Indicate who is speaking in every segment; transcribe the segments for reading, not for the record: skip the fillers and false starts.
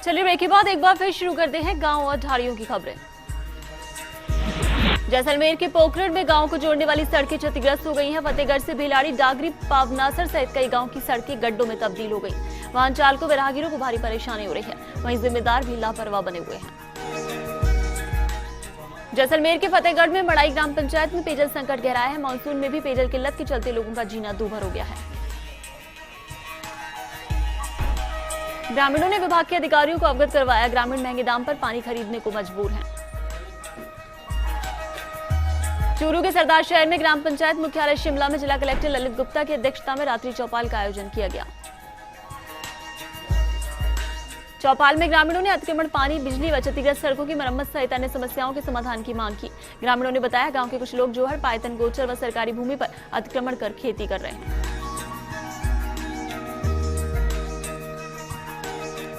Speaker 1: चलिए ब्रेक के बाद एक बार फिर शुरू करते हैं गांव और ढाड़ियों की खबरें। जैसलमेर के पोखरण में गांव को जोड़ने वाली सड़कें क्षतिग्रस्त हो गई हैं। फतेहगढ़ से भिलाड़ी, डागरी, पावनासर सहित कई गांव की सड़कें गड्ढों में तब्दील हो गई। वाहन चालकों व राहगीरों को भारी परेशानी हो रही है। वहीं जिम्मेदार भी लापरवाह बने हुए हैं। जैसलमेर के फतेहगढ़ में मड़ाई ग्राम पंचायत में पेयजल संकट गहराया है। मानसून में भी पेयजल किल्लत के चलते लोगों का जीना दूभर हो गया है। ग्रामीणों ने विभाग के अधिकारियों को अवगत करवाया। ग्रामीण महंगे दाम पर पानी खरीदने को मजबूर हैं। चूरू के सरदार शहर में ग्राम पंचायत मुख्यालय शिमला में जिला कलेक्टर ललित गुप्ता की अध्यक्षता में रात्रि चौपाल का आयोजन किया गया। चौपाल में ग्रामीणों ने अतिक्रमण, पानी, बिजली व क्षतिग्रस्त सड़कों की मरम्मत सहित अन्य समस्याओं के समाधान की मांग की। ग्रामीणों ने बताया, गांव के कुछ लोग जोहर, पायतन, गोचर व सरकारी भूमि पर अतिक्रमण कर खेती कर रहे हैं।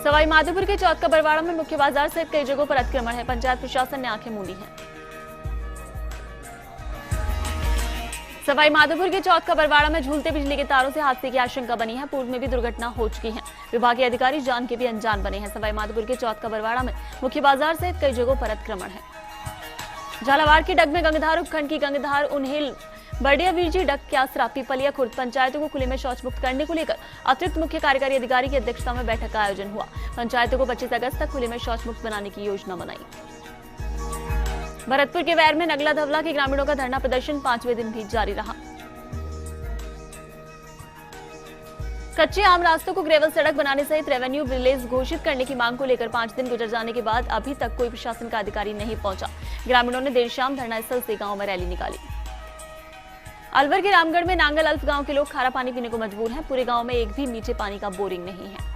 Speaker 1: सवाई माधोपुर के चौथ का बरवाड़ा में मुख्य बाजार सहित कई जगहों पर अतिक्रमण है। पंचायत प्रशासन ने आंखें मूंदी हैं। सवाई माधोपुर के चौथ का बरवाड़ा में झूलते बिजली के तारों से हादसे की आशंका बनी है। पूर्व में भी दुर्घटना हो चुकी है। विभागीय अधिकारी जान के भी अनजान बने हैं। सवाई माधोपुर के चौथ का बरवाड़ा में मुख्य बाजार सहित कई जगहों पर अतिक्रमण है। झालावाड़ की डग में गंगधार उपखंड की गंगधार, उन्हेल, बड़िया वीरजी, डग, क्यासरा, पीपलिया खुर्द पंचायतों को खुले में शौच मुक्त करने को लेकर अतिरिक्त मुख्य कार्यकारी अधिकारी की अध्यक्षता में बैठक का आयोजन हुआ। पंचायतों को 25 अगस्त तक खुले में शौच मुक्त बनाने की योजना बनाई। भरतपुर के वैर में नगला धवला के ग्रामीणों का धरना प्रदर्शन 5वें दिन भी जारी रहा। कच्चे आम रास्तों को ग्रेवल सड़क बनाने सहित रेवेन्यू विलेज घोषित करने की मांग को लेकर 5 दिन गुजर जाने के बाद अभी तक कोई प्रशासन का अधिकारी नहीं पहुंचा। ग्रामीणों ने देर शाम धरना स्थल से गांव में रैली निकाली। अलवर के रामगढ़ में नांगल अल्फ गांव के लोग खारा पानी पीने को मजबूर हैं। पूरे गांव में एक भी मीठे पानी का बोरिंग नहीं है।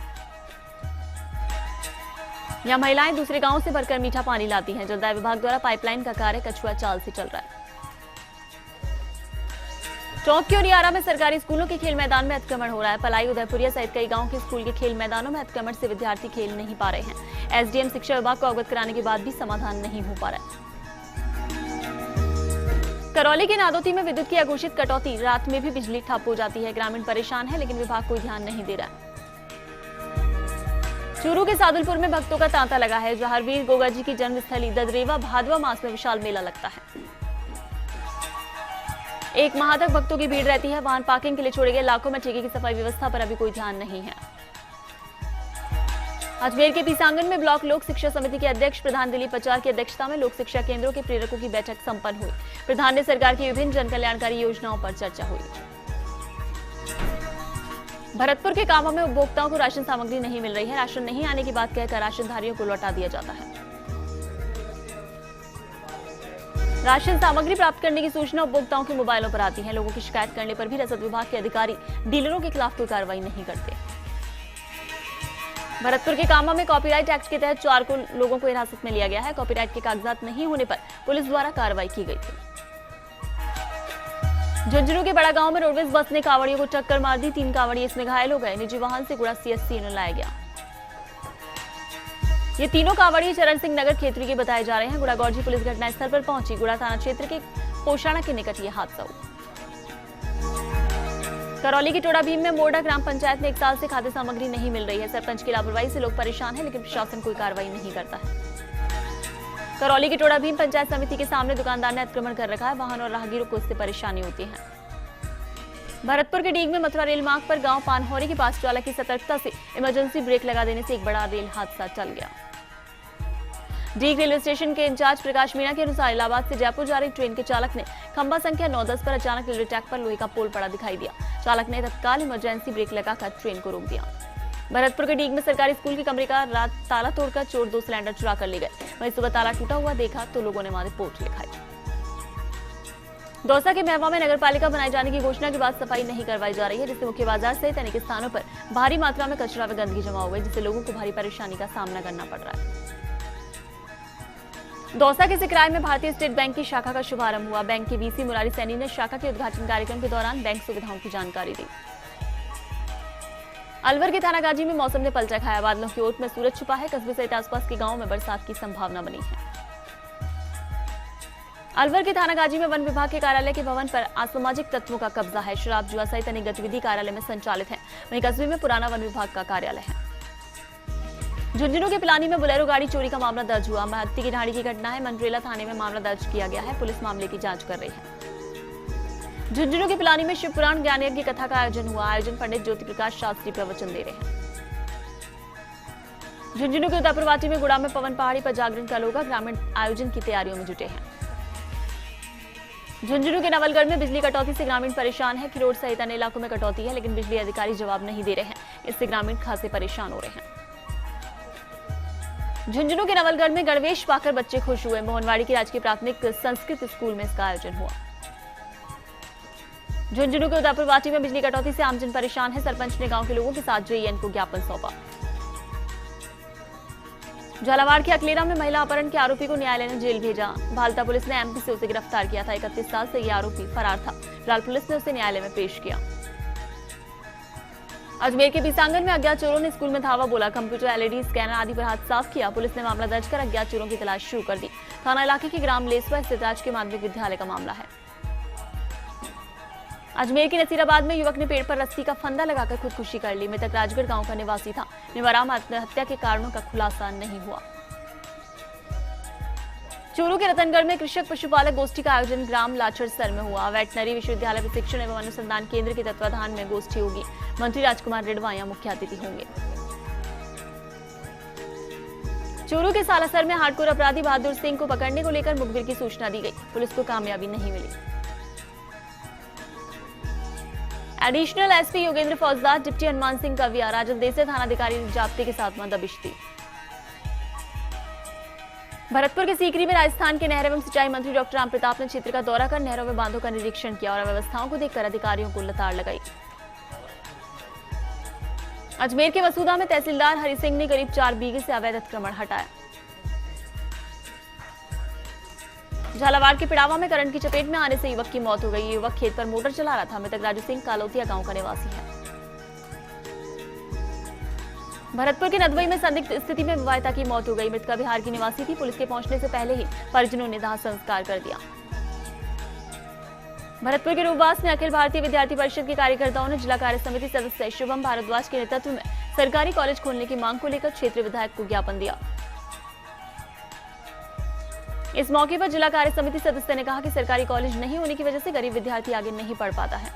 Speaker 1: यहां महिलाएं दूसरे गांवों से भरकर मीठा पानी लाती हैं। जलदाय विभाग द्वारा पाइपलाइन का कार्य कछुआ चाल से चल रहा है। टोंक के ओरियारा में सरकारी स्कूलों के खेल मैदान में अतिक्रमण हो रहा है। पलाई, उदयपुरिया सहित कई गांव के स्कूल के खेल मैदानों में अतिक्रमण से विद्यार्थी खेल नहीं पा रहे हैं। एसडीएम शिक्षा विभाग को अवगत कराने के बाद भी समाधान नहीं हो पा रहा है। करौली के नादौती में विद्युत की अघोषित कटौती, रात में भी बिजली ठप हो जाती है। ग्रामीण परेशान है, लेकिन विभाग कोई ध्यान नहीं दे रहा है। चूरू के सादुलपुर में भक्तों का तांता लगा है। जहां वीर गोगा जी की जन्मस्थली ददरेवा भादवा मास में विशाल मेला लगता है। एक माह तक भक्तों की भीड़ रहती है। वाहन पार्किंग के लिए छोड़े गए इलाकों में ठेके की सफाई व्यवस्था पर अभी कोई ध्यान नहीं है। अजमेर के पीसांगन में ब्लॉक लोक शिक्षा समिति के अध्यक्ष प्रधान दिलीप आचार्य की अध्यक्षता में लोक शिक्षा केंद्रों के प्रेरकों की बैठक संपन्न हुई। प्रधान ने सरकार की विभिन्न जन कल्याणकारी योजनाओं पर चर्चा हुई। भरतपुर के कामा में उपभोक्ताओं को राशन सामग्री नहीं मिल रही है। राशन नहीं आने की बात कहकर राशनधारियों को लौटा दिया जाता है। राशन सामग्री प्राप्त करने की सूचना उपभोक्ताओं के मोबाइलों पर आती है। लोगों की शिकायत करने पर भी रसद विभाग के अधिकारी डीलरों के खिलाफ कोई कार्रवाई नहीं करते। भरतपुर के कामा में कॉपीराइट एक्ट के तहत 4 लोगों को हिरासत में लिया गया है। कॉपीराइट के कागजात नहीं होने पर पुलिस द्वारा कार्रवाई की गई थी। झुंझुनू के बड़ा गांव में रोडवेज बस ने कांवड़ियों को टक्कर मार दी। 3 कांवड़िए इसमें घायल हो गए। निजी वाहन से गुड़ा सीएससी में लाया गया। ये तीनों कांवड़िए चरण सिंह नगर खेतरी के बताए जा रहे हैं। गुड़ागौरजी पुलिस घटनास्थल पर पहुंची। गुड़ा थाना क्षेत्र के पोशाणा के निकट यह हादसा हुआ। करौली की टोड़ा भीम में मोरडा ग्राम पंचायत में 1 साल से खाद्य सामग्री नहीं मिल रही है। सरपंच की लापरवाही से लोग परेशान हैं, लेकिन प्रशासन कोई कार्रवाई नहीं करता है। करौली की टोड़ा भीम पंचायत समिति के सामने दुकानदार ने अतिक्रमण कर रखा है। वाहन और राहगीरों को इससे परेशानी होती है। भरतपुर के डीग में मथुरा रेल मार्ग पर गांव पानहौरी के पास चालक की सतर्कता से इमरजेंसी ब्रेक लगा देने से एक बड़ा रेल हादसा टल गया। डीग रेलवे स्टेशन के इंचार्ज प्रकाश मीणा के अनुसार इलाहाबाद से जयपुर जा रही ट्रेन के चालक ने खंबा संख्या 9-10 पर अचानक रेलवे ट्रैक पर लोहे का पोल पड़ा दिखाई दिया। चालक ने तत्काल इमरजेंसी ब्रेक लगाकर ट्रेन को रोक दिया। भरतपुर के डीग में सरकारी स्कूल के कमरे का रात ताला तोड़कर चोर 2 सिलेंडर चुरा कर ले गए। वहीं सुबह ताला टूटा हुआ देखा तो लोगों ने वहां रिपोर्ट लिखाई। दौसा के महवा में नगरपालिका बनाए जाने की घोषणा के बाद सफाई नहीं करवाई जा रही है, जिससे मुख्य बाजार सहित अनेक स्थानों पर भारी मात्रा में कचरा व गंदगी जमा हो गई, जिससे लोगों को भारी परेशानी का सामना करना पड़ रहा है। दौसा के सिकराय में भारतीय स्टेट बैंक की शाखा का शुभारंभ हुआ। बैंक के वीसी मुरारी सैनी ने शाखा के उद्घाटन कार्यक्रम के दौरान बैंक सुविधाओं की जानकारी दी। अलवर के थानागाजी में मौसम ने पलटा खाया। बादलों की ओट में सूरज छुपा है। कस्बे सहित आसपास के गांवों में बरसात की संभावना बनी है। अलवर के थानागाजी में वन विभाग के कार्यालय के भवन पर असामाजिक तत्वों का कब्जा है। शराब, जुआ सहित अनेक गतिविधि कार्यालय में संचालित है। वहीं कस्बे में पुराना वन विभाग का कार्यालय है। झुंझुनू के पिलानी में बोलेरो गाड़ी चोरी का मामला दर्ज हुआ। महत्ती की ढाणी की घटना है। मंडरेला थाने में मामला दर्ज किया गया है। पुलिस मामले की जांच कर रही है। झुंझुनू के पिलानी में शिव पुराण ज्ञान यज्ञ की कथा का आयोजन हुआ। आयोजन पंडित ज्योति प्रकाश शास्त्री प्रवचन दे रहे हैं। झुंझुनू के उदयपुरवाटी में गुड़ा में पवन पहाड़ी पर जागरण कल होगा। ग्रामीण आयोजन की तैयारियों में जुटे हैं। झुंझुनू के नवलगढ़ में बिजली कटौती से ग्रामीण परेशान है। किरोड़ सहित अन्य इलाकों में कटौती है, लेकिन बिजली अधिकारी जवाब नहीं दे रहे हैं। इससे ग्रामीण खासे परेशान हो रहे हैं। झुंझुनू के नवलगढ़ में गणवेश पाकर बच्चे खुश हुए। मोहनवाड़ी की राजकीय प्राथमिक संस्कृत स्कूल में इसका आयोजन हुआ। झुंझुनू के उदयपुरवाटी में बिजली कटौती से आमजन परेशान है। सरपंच ने गांव के लोगों के साथ जेईएन को ज्ञापन सौंपा। झालावाड़ के अकलेरा में महिला अपहरण के आरोपी को न्यायालय ने जेल भेजा। भालता पुलिस ने एमपी से उसे गिरफ्तार किया था। 31 साल से यह आरोपी फरार था। फिलहाल पुलिस ने उसे न्यायालय में पेश किया। अजमेर के बीसांगन में अज्ञात चोरों ने स्कूल में धावा बोला। कंप्यूटर, एलईडी स्कैनर आदि पर हाथ साफ किया। पुलिस ने मामला दर्ज कर अज्ञात चोरों की तलाश शुरू कर दी। थाना इलाके के ग्राम लेसवा स्थित राजकीय माध्यमिक विद्यालय का मामला है। अजमेर के नसीराबाद में युवक ने पेड़ पर रस्सी का फंदा लगाकर खुदकुशी कर ली। मृतक राजगढ़ गांव का निवासी था। निवाराम आत्महत्या के कारणों का खुलासा नहीं हुआ। चूरू के रतनगढ़ में कृषक पशुपालक गोष्ठी का आयोजन ग्राम लाचरसर में हुआ। वेटनरी विश्वविद्यालय प्रशिक्षण एवं अनुसंधान केंद्र के तत्वाधान में गोष्ठी होगी। मंत्री राजकुमार रिडवा यहां मुख्य अतिथि होंगे। चूरू के सालासर में हार्डकोर अपराधी बहादुर सिंह को पकड़ने को लेकर मुखबिर की सूचना दी गई। पुलिस को कामयाबी नहीं मिली। एडिशनल एसपी योगेंद्र फौजदार, डिप्टी हनुमान सिंह कविया, राजन देसाई थानाधिकारी जाप्ते के साथ दबिश दी। भरतपुर के सीकरी में राजस्थान के नहर एवं सिंचाई मंत्री डॉक्टर राम प्रताप ने क्षेत्र का दौरा कर नहरों में बांधों का निरीक्षण किया और अव्यवस्थाओं को देखकर अधिकारियों को लताड़ लगाई। अजमेर के मसूदा में तहसीलदार हरि सिंह ने करीब 4 बीघे से अवैध अतिक्रमण हटाया। झालावाड़ के पिड़ावा में करंट की चपेट में आने से युवक की मौत हो गई। युवक खेत पर मोटर चला रहा था। मृतक राजू सिंह कालोतिया गांव का निवासी है। भरतपुर के नदवई में संदिग्ध स्थिति में विवाहिता की मौत हो गई। मृतका बिहार की निवासी थी। पुलिस के पहुंचने से पहले ही परिजनों ने दाह संस्कार कर दिया। भरतपुर के रूपवास में अखिल भारतीय विद्यार्थी परिषद के कार्यकर्ताओं ने जिला कार्य समिति सदस्य शुभम भारद्वाज के नेतृत्व में सरकारी कॉलेज खोलने की मांग को लेकर क्षेत्रीय विधायक को ज्ञापन दिया। इस मौके पर जिला कार्य समिति सदस्य ने कहा कि सरकारी कॉलेज नहीं होने की वजह से गरीब विद्यार्थी आगे नहीं पढ़ पाता है।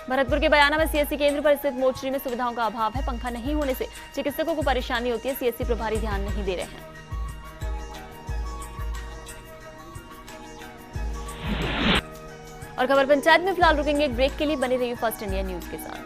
Speaker 1: भरतपुर के बयाना में सीएससी केंद्र पर स्थित मोर्चरी में सुविधाओं का अभाव है। पंखा नहीं होने से चिकित्सकों को परेशानी होती है। सीएससी प्रभारी ध्यान नहीं दे रहे हैं। और खबर पंचायत में फिलहाल रुकेंगे एक ब्रेक के लिए। बने रहिए फर्स्ट इंडिया न्यूज के साथ।